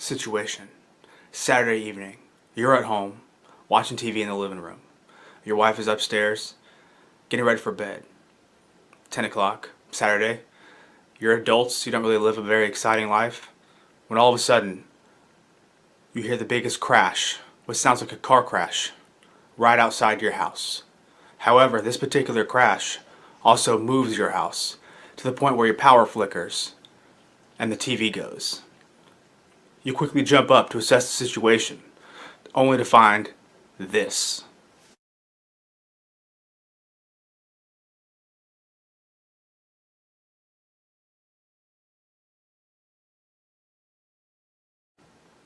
Situation. Saturday evening. You're at home, watching TV in the living room. Your wife is upstairs, getting ready for bed. 10 o'clock, Saturday. You're adults, you don't really live a very exciting life. When all of a sudden, you hear the biggest crash, what sounds like a car crash, right outside your house. However, this particular crash also moves your house to the point where your power flickers and the TV goes. You quickly jump up to assess the situation, only to find this.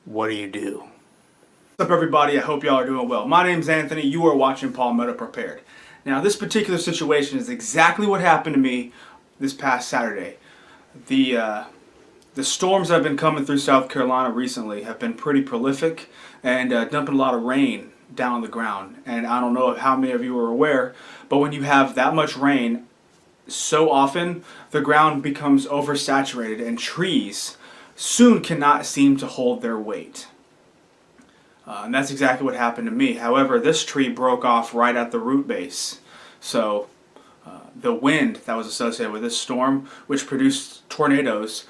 What do you do? What's up, everybody? I hope y'all are doing well. My name's Anthony. You are watching Palmetto Prepared. Now, this particular situation is exactly what happened to me this past Saturday. The storms that have been coming through South Carolina recently have been pretty prolific and dumping a lot of rain down on the ground. And I don't know how many of you are aware, but when you have that much rain so often, the ground becomes oversaturated and trees soon cannot seem to hold their weight. And that's exactly what happened to me. However, this tree broke off right at the root base. So the wind that was associated with this storm, which produced tornadoes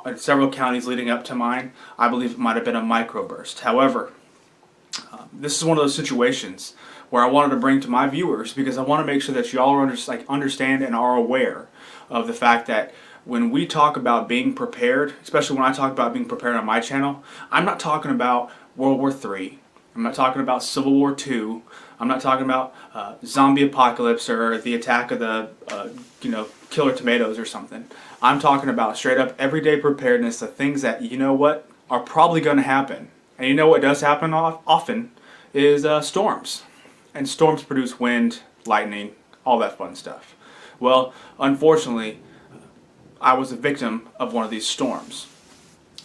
in several counties leading up to mine, I believe it might have been a microburst. However, this is one of those situations where I wanted to bring to my viewers because I want to make sure that you all understand and are aware of the fact that when we talk about being prepared, especially when I talk about being prepared on my channel, I'm not talking about World War III. I'm not talking about Civil War II. I'm not talking about zombie apocalypse or the attack of the killer tomatoes or something. I'm talking about straight up everyday preparedness, the things that you know what are probably going to happen. And you know what does happen often is storms. And storms produce wind, lightning, all that fun stuff. Well, unfortunately, I was a victim of one of these storms.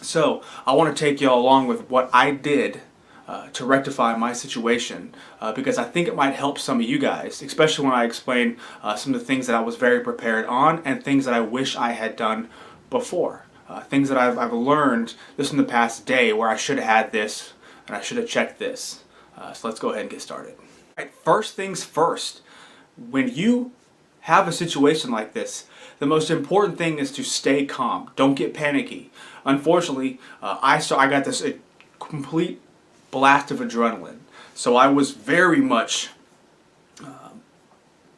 So I want to take you all along with what I did to rectify my situation because I think it might help some of you guys, especially when I explain some of the things that I was very prepared on and things that I wish I had done before. Things that I've learned just in the past day where I should have had this and I should have checked this. So let's go ahead and get started. All right, first things first, when you have a situation like this, the most important thing is to stay calm. Don't get panicky. Unfortunately, I got this complete blast of adrenaline. So I was very much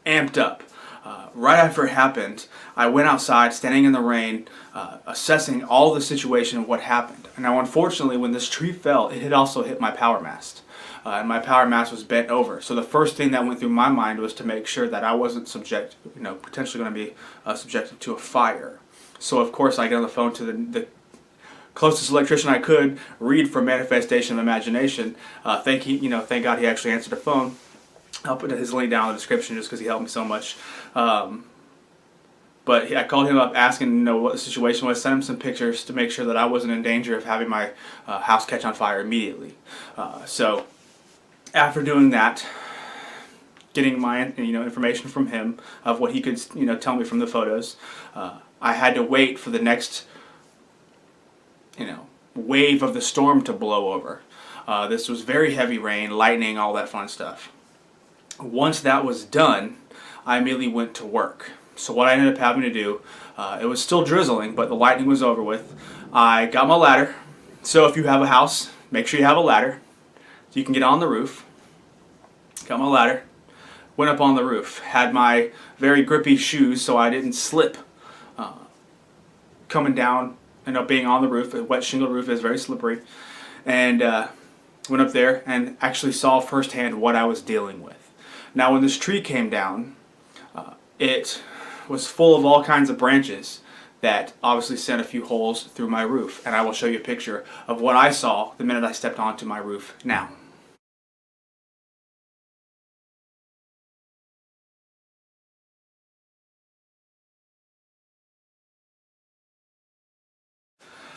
amped up. Right after it happened, I went outside, standing in the rain, assessing all the situation and what happened. And now, unfortunately, when this tree fell, it had also hit my power mast. And my power mast was bent over. So the first thing that went through my mind was to make sure that I wasn't potentially going to be subjected to a fire. So of course I get on the phone to the closest electrician I could, read from Manifestation of Imagination. Thank God he actually answered the phone. I'll put his link down in the description just because he helped me so much. But I called him up asking what the situation was, sent him some pictures to make sure that I wasn't in danger of having my house catch on fire immediately. So after doing that, getting my information from him of what he could tell me from the photos, I had to wait for the next wave of the storm to blow over. This was very heavy rain, lightning, all that fun stuff. Once that was done, I immediately went to work. So what I ended up having to do, it was still drizzling, but the lightning was over with. I got my ladder. So if you have a house, make sure you have a ladder so you can get on the roof. Got my ladder, went up on the roof, had my very grippy shoes so I didn't slip coming down, being on the roof. A wet shingle roof is very slippery. And went up there and actually saw firsthand what I was dealing with. Now when this tree came down, it was full of all kinds of branches that obviously sent a few holes through my roof. And I will show you a picture of what I saw the minute I stepped onto my roof now.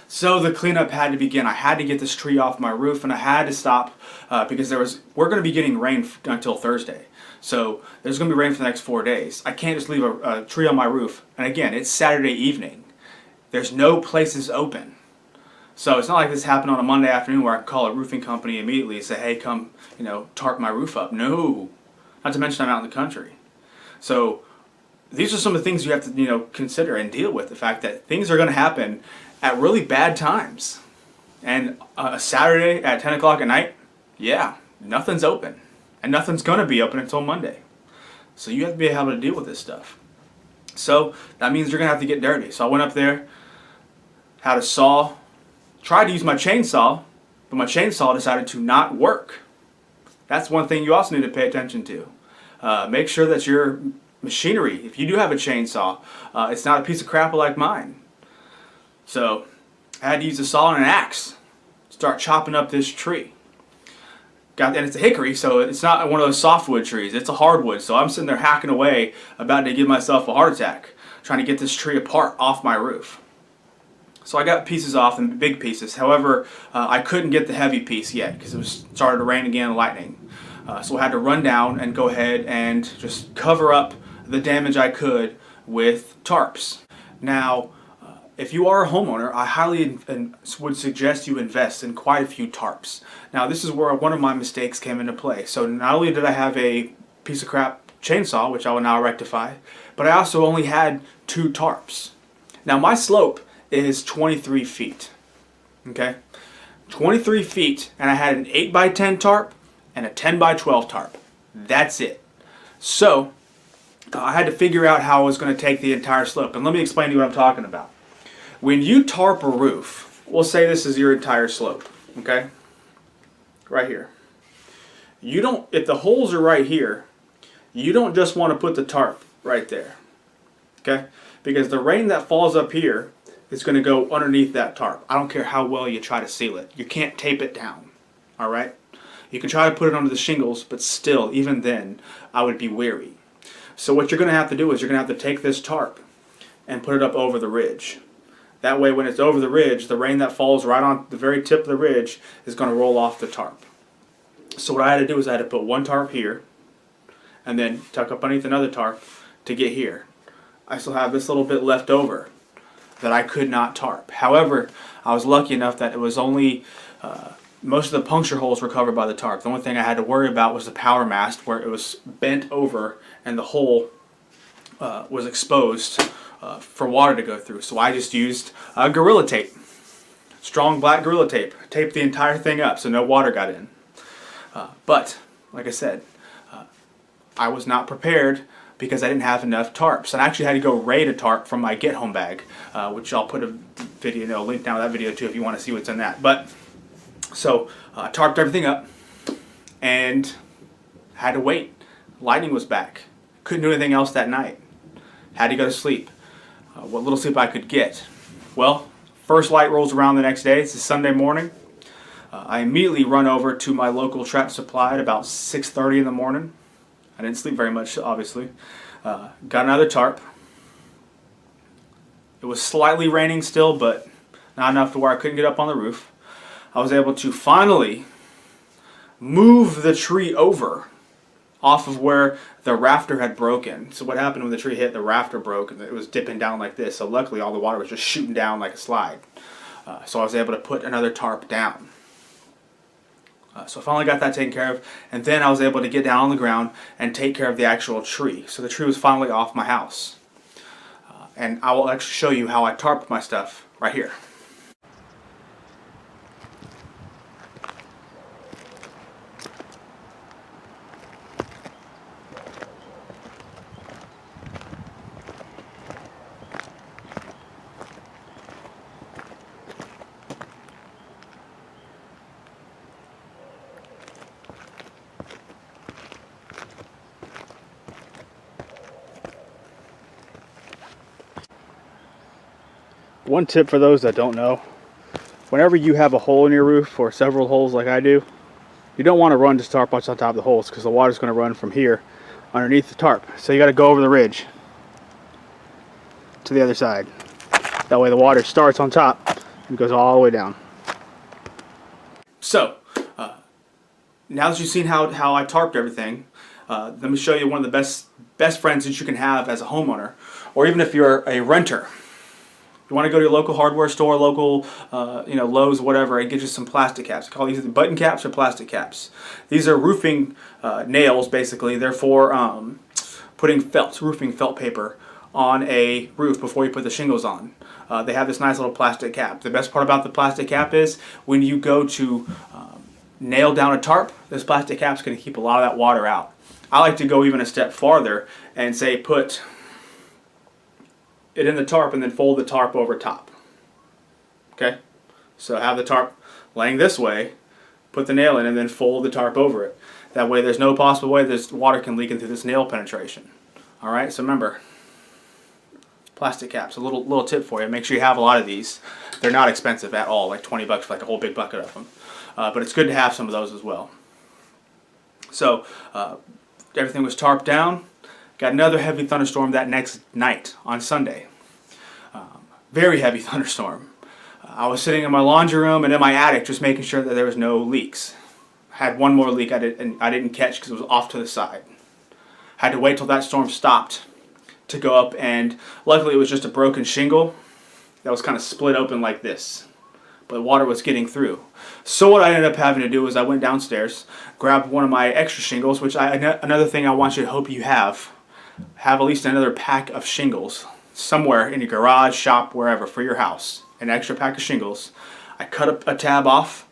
So the cleanup had to begin. I had to get this tree off my roof, and I had to stop because we're going to be getting rain until Thursday. So there's going to be rain for the next 4 days. I can't just leave a tree on my roof. And again, it's Saturday evening. There's no places open. So it's not like this happened on a Monday afternoon where I could call a roofing company immediately and say, hey, come, tarp my roof up. No. Not to mention I'm out in the country. So these are some of the things you have to, consider and deal with. The fact that things are going to happen at really bad times. And a Saturday at 10 o'clock at night, yeah, nothing's open. And nothing's going to be open until Monday. So you have to be able to deal with this stuff. So that means you're going to have to get dirty. So I went up there, had a saw, tried to use my chainsaw, but my chainsaw decided to not work. That's one thing you also need to pay attention to. Make sure that your machinery, if you do have a chainsaw, it's not a piece of crap like mine. So I had to use a saw and an axe to start chopping up this tree. And it's a hickory, so it's not one of those softwood trees. It's a hardwood. So I'm sitting there hacking away, about to give myself a heart attack, trying to get this tree apart off my roof. So I got pieces off, and big pieces. However, I couldn't get the heavy piece yet because it was started to rain again and lightning. So I had to run down and go ahead and just cover up the damage I could with tarps. Now, if you are a homeowner, I highly would suggest you invest in quite a few tarps. Now, this is where one of my mistakes came into play. So not only did I have a piece of crap chainsaw, which I will now rectify, but I also only had 2 tarps. Now, my slope is 23 feet. Okay? 23 feet, and I had an 8x10 tarp and a 10x12 tarp. That's it. So I had to figure out how I was going to take the entire slope. And let me explain to you what I'm talking about. When you tarp a roof, we'll say this is your entire slope, okay? Right here. If the holes are right here, you don't just want to put the tarp right there, okay? Because the rain that falls up here is going to go underneath that tarp. I don't care how well you try to seal it. You can't tape it down, all right? You can try to put it under the shingles, but still, even then, I would be weary. So what you're going to have to do is you're going to have to take this tarp and put it up over the ridge. That way, when it's over the ridge, the rain that falls right on the very tip of the ridge is going to roll off the tarp. So what I had to do is I had to put one tarp here and then tuck up underneath another tarp to get here. I still have this little bit left over that I could not tarp. However, I was lucky enough that it was only most of the puncture holes were covered by the tarp. The only thing I had to worry about was the power mast, where it was bent over and the hole was exposed for water to go through. So I just used Gorilla Tape, strong black Gorilla Tape, taped the entire thing up so no water got in. But like I said, I was not prepared because I didn't have enough tarps. And I actually had to go raid a tarp from my get home bag, which I'll put a video, link down to that video too if you want to see what's in that. But so I tarped everything up and had to wait. Lightning was back. Couldn't do anything else that night. Had to go to sleep. What little sleep I could get. Well, first light rolls around the next day. It's a Sunday morning. I immediately run over to my local Tractor Supply at about 6:30 in the morning. I didn't sleep very much, obviously. Got another tarp. It was slightly raining still, but not enough to where I couldn't get up on the roof. I was able to finally move the tree over off of where the rafter had broken. So what happened when the tree hit, the rafter broke and it was dipping down like this. So luckily all the water was just shooting down like a slide. So I was able to put another tarp down. So I finally got that taken care of, and then I was able to get down on the ground and take care of the actual tree. So the tree was finally off my house. And I will actually show you how I tarped my stuff right here. One tip for those that don't know, whenever you have a hole in your roof or several holes like I do, you don't want to run just tarp on top of the holes because the water's going to run from here underneath the tarp. So you got to go over the ridge to the other side. That way the water starts on top and goes all the way down. So, now that you've seen how I tarped everything, let me show you one of the best friends that you can have as a homeowner, or even if you're a renter. You want to go to your local hardware store, local, Lowe's, whatever, and get you some plastic caps. I call these either button caps or plastic caps. These are roofing nails, basically. They're for putting roofing felt paper on a roof before you put the shingles on. They have this nice little plastic cap. The best part about the plastic cap is when you go to nail down a tarp, this plastic cap's going to keep a lot of that water out. I like to go even a step farther and say put it in the tarp and then fold the tarp over top. Okay? So have the tarp laying this way, put the nail in, and then fold the tarp over it. That way there's no possible way this water can leak into this nail penetration. Alright, so remember, plastic caps, a little tip for you. Make sure you have a lot of these. They're not expensive at all, like 20 bucks for like a whole big bucket of them. But it's good to have some of those as well. So, everything was tarped down. Got another heavy thunderstorm that next night on Sunday. Very heavy thunderstorm. I was sitting in my laundry room and in my attic just making sure that there was no leaks. Had one more leak I didn't catch because it was off to the side. Had to wait till that storm stopped to go up, and luckily it was just a broken shingle that was kind of split open like this. But water was getting through. So what I ended up having to do is I went downstairs, grabbed one of my extra shingles, which another thing I want you to hope you have at least another pack of shingles somewhere in your garage, shop, wherever, for your house. An extra pack of shingles. I cut a tab off,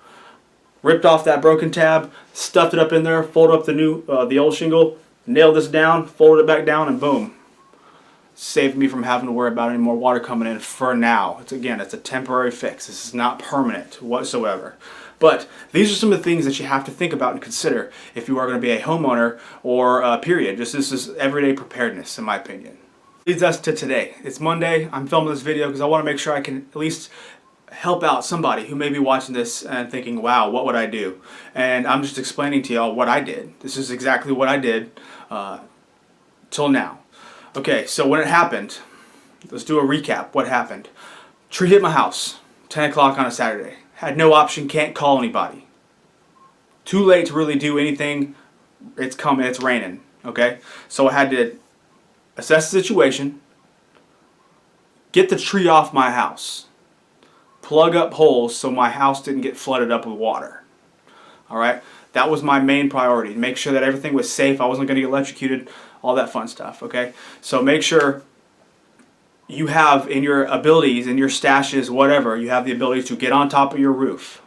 ripped off that broken tab, stuffed it up in there, folded up the old shingle, nailed this down, folded it back down, and boom. Saved me from having to worry about any more water coming in for now. It's a temporary fix. This is not permanent whatsoever. But these are some of the things that you have to think about and consider if you are going to be a homeowner or period. This is everyday preparedness, in my opinion. Leads us to today. It's Monday. I'm filming this video because I want to make sure I can at least help out somebody who may be watching this and thinking, wow, what would I do? And I'm just explaining to y'all what I did. This is exactly what I did till now. Okay, so when it happened, let's do a recap. What happened? Tree hit my house, 10 o'clock on a Saturday. Had no option, can't call anybody. Too late to really do anything. It's coming, it's raining. Okay? So I had to assess the situation, get the tree off my house, plug up holes so my house didn't get flooded up with water. Alright? That was my main priority. Make sure that everything was safe. I wasn't going to get electrocuted. All that fun stuff. Okay? So make sure you have in your abilities, in your stashes, whatever, you have the ability to get on top of your roof.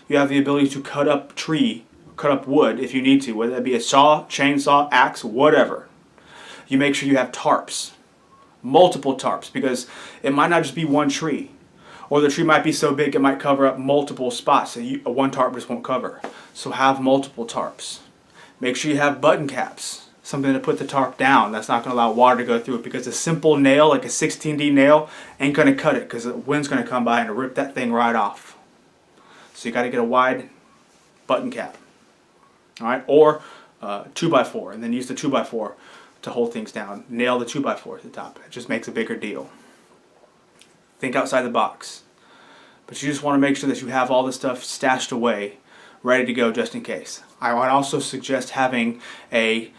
You have the ability to cut up wood if you need to, whether it be a saw, chainsaw, axe, whatever. You make sure you have tarps. Multiple tarps, because it might not just be one tree. Or the tree might be so big it might cover up multiple spots that one tarp just won't cover. So have multiple tarps. Make sure you have button caps. Something to put the tarp down that's not going to allow water to go through it, because a simple nail, like a 16D nail, ain't going to cut it because the wind's going to come by and rip that thing right off. So you got to get a wide button cap. Alright, or 2x4, and then use the 2x4 to hold things down. Nail the 2x4 at the top. It just makes a bigger deal. Think outside the box. But you just want to make sure that you have all this stuff stashed away, ready to go just in case. I would also suggest having a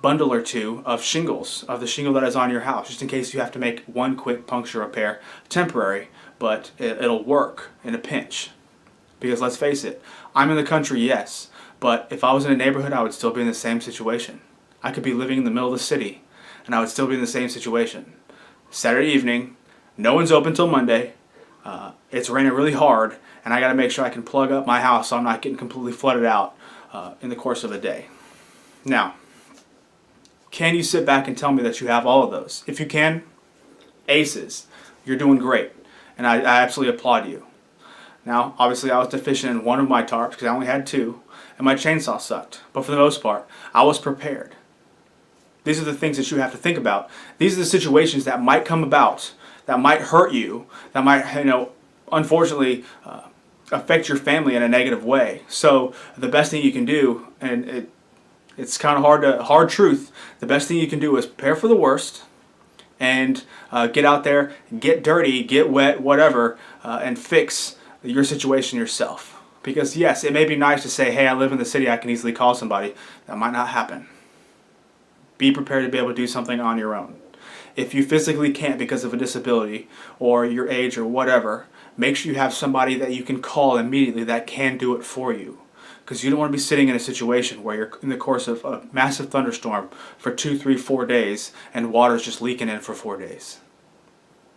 bundle or two of shingles, of the shingle that is on your house, just in case you have to make one quick puncture repair. Temporary, but it'll work in a pinch. Because let's face it, I'm in the country, yes, but if I was in a neighborhood, I would still be in the same situation. I could be living in the middle of the city, and I would still be in the same situation. Saturday evening, no one's open till Monday, it's raining really hard, and I got to make sure I can plug up my house so I'm not getting completely flooded out in the course of a day. Now, can you sit back and tell me that you have all of those? If you can, aces. You're doing great, and I absolutely applaud you. Now, obviously I was deficient in one of my tarps because I only had two, and my chainsaw sucked. But for the most part, I was prepared. These are the things that you have to think about. These are the situations that might come about, that might hurt you, that might, unfortunately affect your family in a negative way. So the best thing you can do, and it's kind of hard truth, the best thing you can do is prepare for the worst and get out there, get dirty, get wet, whatever, and fix your situation yourself. Because yes, it may be nice to say, hey, I live in the city, I can easily call somebody. That might not happen. Be prepared to be able to do something on your own. if you physically can't because of a disability or your age or whatever, make sure you have somebody that you can call immediately that can do it for you. Because you don't want to be sitting in a situation where you're in the course of a massive thunderstorm for 2, 3, 4 days and water's just leaking in for 4 days.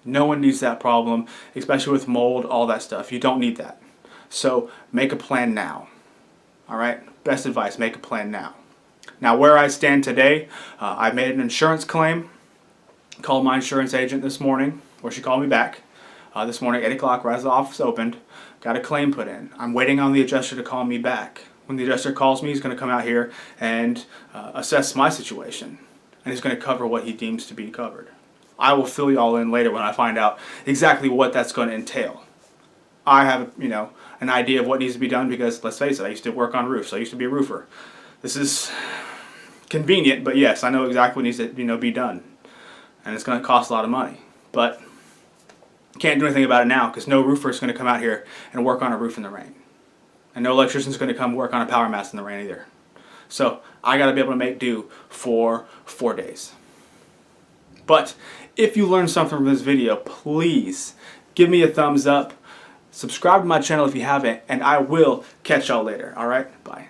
No one needs that problem, especially with mold, all that stuff. You don't need that. So make a plan now. All right? Best advice, make a plan now. Now, where I stand today, I made an insurance claim. Called my insurance agent this morning, or she called me back this morning, 8 o'clock, right as the office opened. Got a claim put in. I'm waiting on the adjuster to call me back. When the adjuster calls me, he's going to come out here and assess my situation. And he's going to cover what he deems to be covered. I will fill you all in later when I find out exactly what that's going to entail. I have, an idea of what needs to be done because, let's face it, I used to work on roofs. I used to be a roofer. This is convenient, but yes, I know exactly what needs to, be done. And it's going to cost a lot of money. But can't do anything about it now because no roofer is going to come out here and work on a roof in the rain. And no electrician is going to come work on a power mast in the rain either. So I got to be able to make do for 4 days. But if you learned something from this video, please give me a thumbs up. Subscribe to my channel if you haven't, and I will catch y'all later. Alright? Bye.